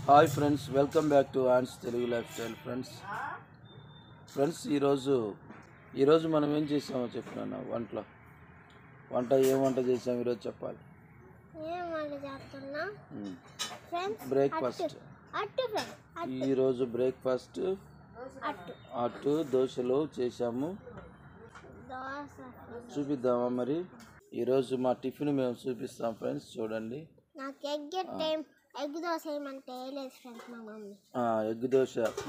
Hi friends, welcome back to ఆన్స్ Telugu lifestyle. Friends ఈరోజు మనం ఏం చేసామో చెప్తున్నాను. వంట ఏం వంట చేసాం ఈరోజు చెప్పాలి. బ్రేక్ఫాస్ట్ ఈరోజు బ్రేక్ఫాస్ట్ అట్టు దోశలు చేసాము. చూపిద్దామా? మరి ఈరోజు మా టిఫిన్ మేము చూపిస్తాం ఫ్రెండ్స్. చూడండి.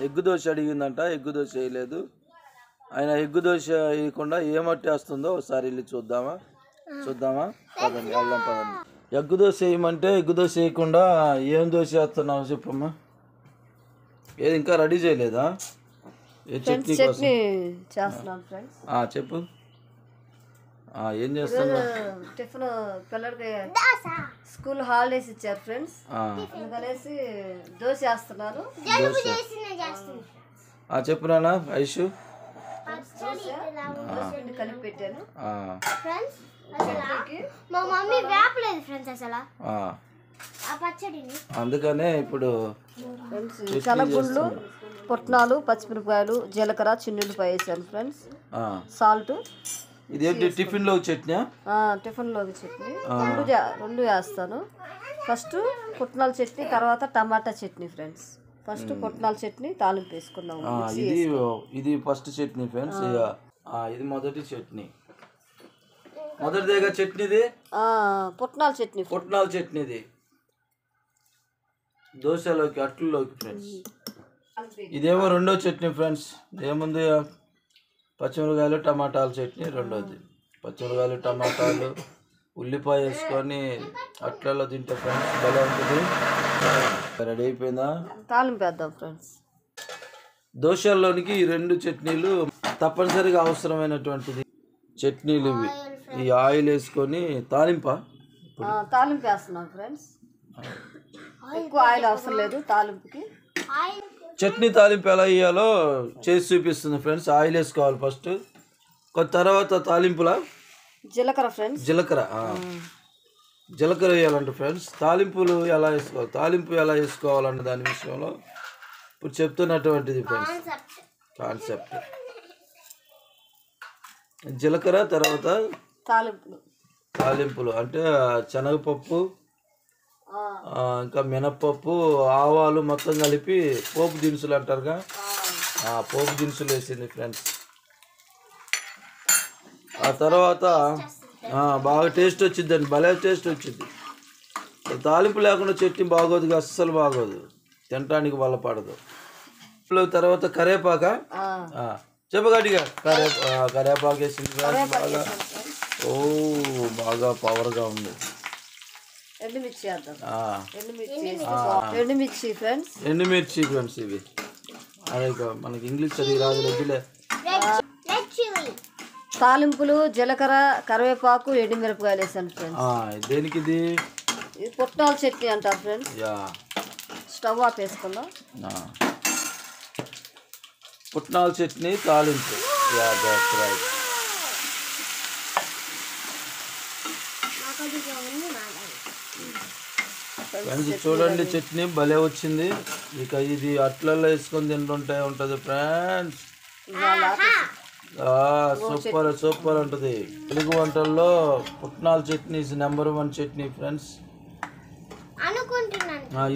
ఎగ్ దోశ అడిగిందంట. ఎగ్ దోశ వేయలేదు. ఆయన ఎగ్ దోశ వేయకుండా ఏమట్టి వస్తుందో ఒకసారి వెళ్ళి చూద్దామా? పదండి, వెళ్దాం పదండి. ఎగ్ దోశ వేయమంటే ఎగ్ దోశ వేయకుండా ఏం దోశ వేస్తున్నావు చెప్పమ్మా. ఏది ఇంకా రెడీ చేయలేదా? చట్నీ చేస్తున్నాం ఫ్రెండ్స్. చెప్పు. ఏం చేస్తున్నా? టిఫిన్ పిల్లలకి స్కూల్ హాలిడేస్ ఇచ్చారు ఫ్రెండ్స్. అందుకనేసి దోశ వేస్తున్నారు. చెప్పు నాన్న. ఐషు కలిపి పెట్టాను. అందుకనే ఇప్పుడు శనగుళ్ళు, పుట్నాలు, పచ్చిమిరపకాయలు, జీలకర్ర, చిన్నులపాయ వేసాను ఫ్రెండ్స్. సాల్ట్. ఇదేంటి టిఫిన్ లోకి చట్నీ? టిఫిన్ లోకి చట్నీ రెండు వేస్తాను. ఫస్ట్ పుట్నాల చట్నీ, తర్వాత టమాటా చట్నీ ఫ్రెండ్స్. ఫస్ట్ పుట్నాల చట్నీ తాలింపు వేసుకున్నాం. ఇది ఫస్ట్ చట్నీ ఫ్రెండ్స్. ఇది మొదటి చట్నీ. మొదటిదేగా చట్నీది. పుట్నాల చట్నీది దోశలోకి, అట్లలోకి ఫ్రెండ్స్. ఇదేమో రెండో చట్నీ ఫ్రెండ్స్. ఏముంది? పచ్చిమిరకాయలు, టమాటాల చట్నీ రెండోది. పచ్చిమిరకాయలు, టమాటాలు, ఉల్లిపాయ వేసుకొని అట్లలో తింటే ఫ్రెండ్స్ భలే ఉంటుంది. రెడీ అయిపోయిందా? తాలింపు వేద్దాం ఫ్రెండ్స్. దోశల్లోనికి ఈ రెండు చట్నీలు తప్పనిసరిగా అవసరమైనటువంటిది చట్నీలు ఇవి. ఈ ఆయిల్ వేసుకొని తాలింపు వేస్తున్నాం ఫ్రెండ్స్. ఎక్కువ ఆయిల్ అవసరం లేదు తాలింపుకి. చట్నీ తాలింపు ఎలా వేయాలో చేసి చూపిస్తుంది ఫ్రెండ్స్. ఆయిల్ వేసుకోవాలి ఫస్ట్. తర్వాత తాలింపులా జీలకర్ర ఫ్రెండ్స్. జీలకర్ర వేయాలంట ఫ్రెండ్స్. తాలింపు ఎలా వేసుకోవాలన్న దాని విషయంలో ఇప్పుడు చెప్తున్నటువంటిది ఫ్రెండ్స్ కాన్సెప్ట్. జీలకర్ర, తర్వాత తాలింపులు అంటే శనగపప్పు, ఇంకా మినప్పప్పు, ఆవాలు మొత్తం కలిపి పోపు దినుసులు అంటారుగా, పోపు దినుసులు వేసింది ఫ్రెండ్స్. ఆ తర్వాత బాగా టేస్ట్ వచ్చిందండి. భలే టేస్ట్ వచ్చింది. తాలింపు లేకుండా చట్నీ బాగోదు, అస్సలు బాగోదు, తినటానికి వల్ల పడదు. తర్వాత కరేపాక చెప్పగట్టిగా కరేపాకు వేసింది బాగా. బాగా పవర్గా ఉంది. ఎండుమిర్చి ఫ్రెండ్స్. ఇవి మనకి ఇంగ్లీష్ చదివి రాదు. తాలింపులు, జీలకర్ర, కరివేపాకు, ఎండుమిరపకాయలు వేసాను ఫ్రెండ్స్. దేనికి ఇది? పుట్నాల చట్నీ అంటారు ఫ్రెండ్స్. స్టవ్ ఆఫ్ వేసుకుందాం. పుట్నాల చట్నీ తాలింపు. ఫ్రెండ్స్ చూడండి, చట్నీ భలే వచ్చింది. ఇక ఇది అట్లలో వేసుకొని తింటుంటే ఉంటుంది ఫ్రెండ్స్. సూపర్ ఉంటుంది. తెలుగు వంటల్లో పుట్నాల చట్నీ నెంబర్ 1 చట్నీ ఫ్రెండ్స్.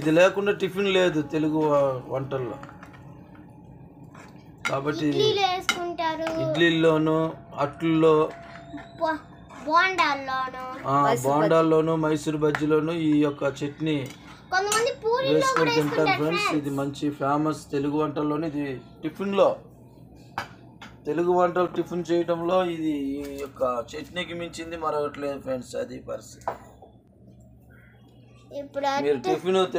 ఇది లేకుండా టిఫిన్ లేదు తెలుగు వంటల్లో. కాబట్టి ఇడ్లీల్లోను, అట్లలో, బోండాల్లోను, మైసూర్ బజ్జీలోను ఈ యొక్క చట్నీ వేసుకొని తింటారు ఫ్రెండ్స్. ఇది మంచి ఫేమస్ తెలుగు వంటల్లోని. ఇది టిఫిన్లో, తెలుగు వంటలు టిఫిన్ చేయడంలో ఇది ఈ యొక్క చట్నీకి మించింది మరొకట్లేదు ఫ్రెండ్స్. అది పరిస్థితి. మీరు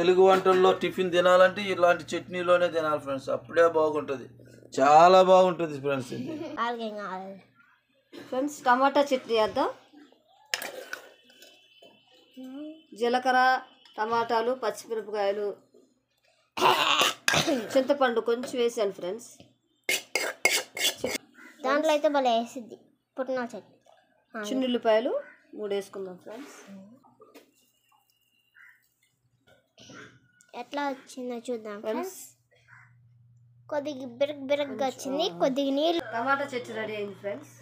తెలుగు వంటల్లో టిఫిన్ తినాలంటే ఇలాంటి చట్నీలోనే తినాలి ఫ్రెండ్స్. అప్పుడే బాగుంటుంది, చాలా బాగుంటుంది ఫ్రెండ్స్. ఇది ఫ్రెండ్స్ టమాటా చట్నీ వేద్దాం. జీలకర్ర, టమాటాలు, పచ్చిమిరపకాయలు, చింతపండు కొంచెం వేసాను ఫ్రెండ్స్. దాంట్లో అయితే భలే వేసిద్ది పుట్నాల చట్నీ. చిన్నుల్లిపాయలు 3 వేసుకుందాం ఫ్రెండ్స్. ఎట్లా వచ్చిందో చూద్దాం ఫ్రెండ్స్. కొద్దిగా బిరగ్గా వచ్చింది, కొద్దిగా నీళ్ళు. టమాటా చట్నీ రెడీ అయింది ఫ్రెండ్స్.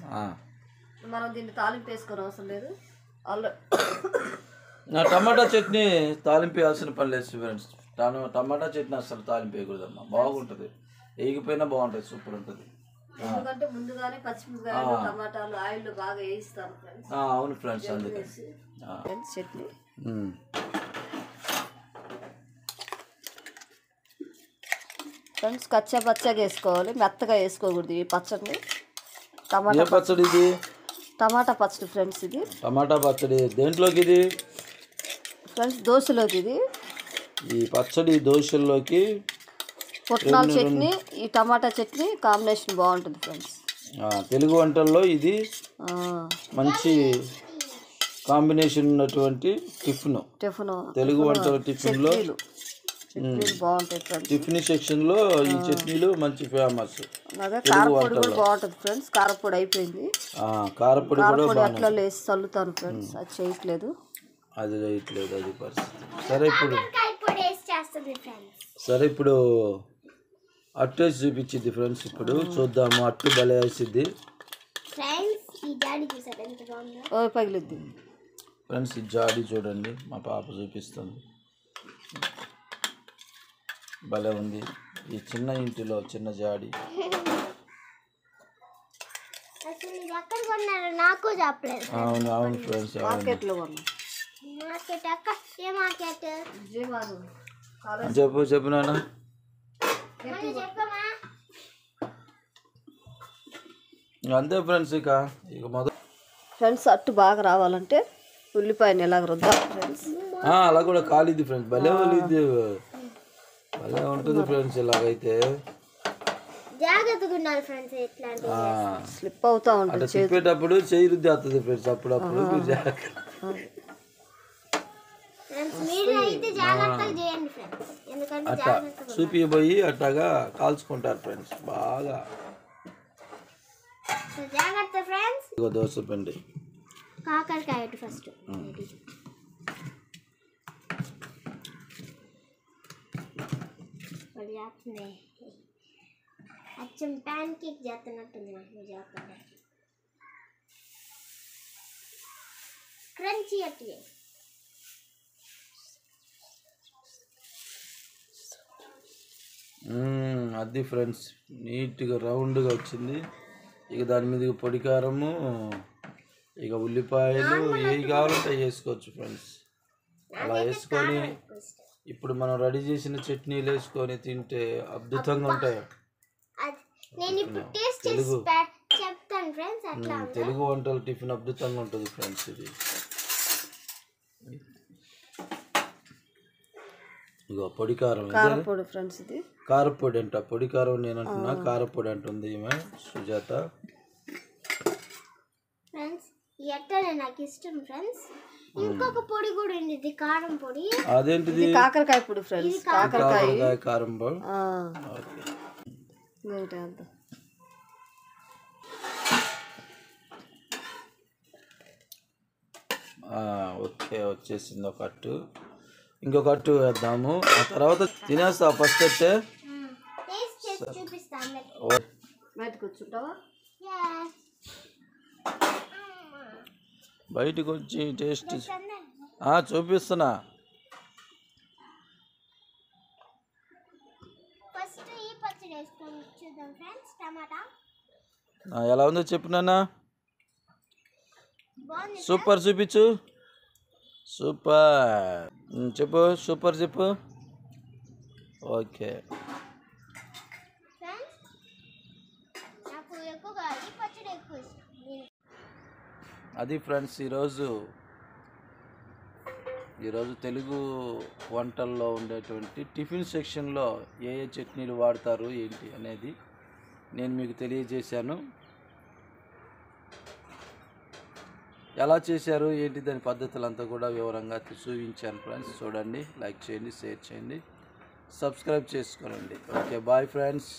మనం దీన్ని తాలింపు వేసుకొని అవసరం లేదు. టమాటా చట్నీ తాలింపు వేయాల్సిన పని లేదు ఫ్రెండ్స్. టమాటా చట్నీ అసలు తాలింపు వేయకూడదమ్మా, బాగుంటుంది. వేగిపోయినా బాగుంటుంది, సూపర్ ఉంటుంది. ఎందుకంటే ముందుగానే పచ్చిమిరపకాయలు టమాటాలు ఆయిల్ బాగా వేయిస్తాను ఫ్రెండ్స్. అవును ఫ్రెండ్స్, అందుకే చట్నీ. ఫ్రెండ్స్ కచ్చా పచ్చగా వేసుకోవాలి, మెత్తగా వేసుకోకూడదు ఈ పచ్చడిని. టమాటా పచ్చడి ఇది, టమాటా పచ్చడి ఫ్రెండ్స్. ఇది టమాటా పచ్చడి దేంట్లోకి ఇది ఫ్రెండ్స్? దోశలోకి. ఇది ఈ పచ్చడి దోశల్లోకి. పుట్నాల చట్నీ, ఈ టమాటా చట్నీ కాంబినేషన్ బాగుంటుంది ఫ్రెండ్స్. తెలుగు వంటల్లో ఇది మంచి కాంబినేషన్ ఉన్నటువంటి టిఫిన్. తెలుగు వంటల టిఫిన్లో బాగుంటాయి ఫ్రెండ్స్. టిఫిన్ సెక్షన్లో ఈ చట్నీలు మంచి ఫేమస్. కారపొడి కూడా బాగుంటుంది ఫ్రెండ్స్. కారపొడి అయిపోయింది. కారపొడి కూడా అట్లా వేసి చల్లుతాను ఫ్రెండ్స్. అది చేయట్లేదు, అది పరిస్థితి. సరే ఇప్పుడు అట్టు వేసి చూపించింది ఫ్రెండ్స్. ఇప్పుడు చూద్దాము, అట్టు భలే వేసిద్ది పగిలిద్ది ఫ్రెండ్స్. ఈ జాడి చూడండి, మా పాప చూపిస్తుంది, భలే ఉంది. ఈ చిన్న ఇంటిలో చిన్న జాడి. నాకు చెప్పలేదు. అవును అవును ఫ్రెండ్స్, మార్కెట్లో చెప్పు నాన్న. అంతే ఫ్రెండ్స్. ఇక మొదలు ఫ్రెండ్స్ అట్టు బాగా రావాలంటే ఉల్లిపాయని ఎలాగ రుద్దాం ఫ్రెండ్స్. అలా కూడా కాలిద్ది ఫ్రెండ్స్, భలే వలిద్ది, భలే ఉంటుంది ఫ్రెండ్స్. ఇలాగైతే స్లిప్ అవుతా ఉంటుంది, చెప్పేటప్పుడు చెయ్యి రుద్ది వస్తుంది ఫ్రెండ్స్. అప్పుడప్పుడు అట్టా చూపిపోయి అట్టాగా కాల్చుకుంటారు ఫ్రెండ్స్ బాగా. ఇగో దోశ పిండి, కాకరకాయ ఫస్ట్ అచ్చం ప్యాన్ కేక్ చేస్తున్నట్టుంది నాకు చేస్తాను. క్రంచీ అట్టి అది ఫ్రెండ్స్, నీట్గా రౌండ్గా వచ్చింది. ఇక దాని మీద పొడి కారము, ఇక ఉల్లిపాయలు ఏవి కావాలంటే వేసుకోవచ్చు ఫ్రెండ్స్. అలా వేసుకొని ఇప్పుడు మనం రెడీ చేసిన చట్నీలు వేసుకొని తింటే అద్భుతంగా ఉంటాయి. తెలుగు వంటల టిఫిన్ అద్భుతంగా ఉంటుంది ఫ్రెండ్స్. ఇది ఇగో పొడి కారం, ఫ్రెండ్స్. ఇది కారపొడి అంట, పొడి కారం నేను అంటున్నా, కారపొడి అంటుంది ఈమె సుజాత. నాకు ఇష్టం ఫ్రెండ్స్. ఇంకొక పొడి కూడా ఉంది, కారం పొడి. అదేంటిది? కాకరకాయ పొడి ఫ్రెండ్స్. కాకరకాయ కారం పొడి. ఓకే, వచ్చేసింది ఒక అట్టు. ఇంకొక అట్టు వేద్దాము, ఆ తర్వాత తినేస్తా. ఫస్ట్ అయితే బయటకు వచ్చి టేస్ట్ చూపిస్తున్నా. ఎలా ఉందో చెప్పు నాన్న. సూపర్ చూపించు, సూపర్ చెప్పు, సూపర్ చెప్పు. ఓకే, అది ఫ్రెండ్స్ ఈరోజు తెలుగు వంటల్లో ఉండేటువంటి టిఫిన్ సెక్షన్లో ఏ ఏ చట్నీలు వాడతారు ఏంటి అనేది నేను మీకు తెలియజేశాను. ఎలా చేశారు ఏంటి దాని పద్ధతులంతా కూడా వివరంగా చూపించాను ఫ్రెండ్స్. చూడండి, లైక్ చేయండి, షేర్ చేయండి, సబ్స్క్రైబ్ చేసుకోండి. Okay, bye friends.